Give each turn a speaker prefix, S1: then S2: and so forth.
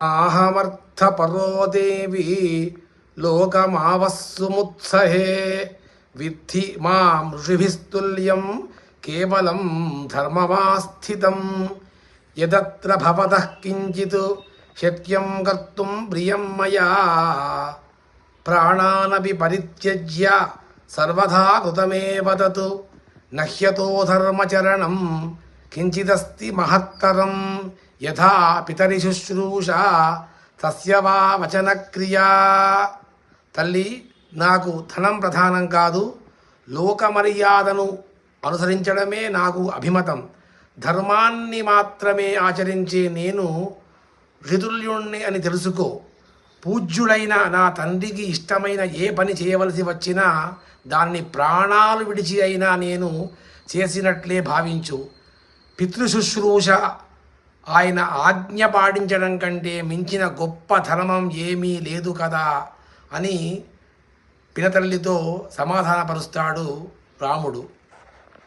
S1: आहमर्थपरो देवी लोकमावस्सुमुत्सहे विद्धि मां ऋषिभिस्तुल्यं केवलं धर्ममास्थितं यदत्र भवतः किञ्चित् शक्यं कर्तुं प्रियं मया प्राणानपि परित्यज्य सर्वथा कृतमेव तत् न ह्यतो धर्मचरणं किञ्चिदस्ति महत्तरं यथा पितरि శుశ్రూషా తస్య వా వచన క్రియా. తల్లి, నాకు ధనం ప్రధానం కాదు, లోక మర్యాదను అనుసరించడమే నాకు అభిమతం. ధర్మాన్ని మాత్రమే ఆచరించే నేను ఋతుల్యుణ్ణి అని తెలుసుకో. పూజ్యుడైన నా తండ్రికి ఇష్టమైన ఏ పని చేయవలసి వచ్చినా దాన్ని ప్రాణాలు విడిచి అయినా నేను చేసినట్లే భావించు. పితృశుశ్రూష, ఆయన ఆజ్ఞ పాటించడం కంటే మించిన గొప్ప ధర్మం ఏమీ లేదు కదా అని పినతల్లితో సమాధానపరుస్తాడు రాముడు.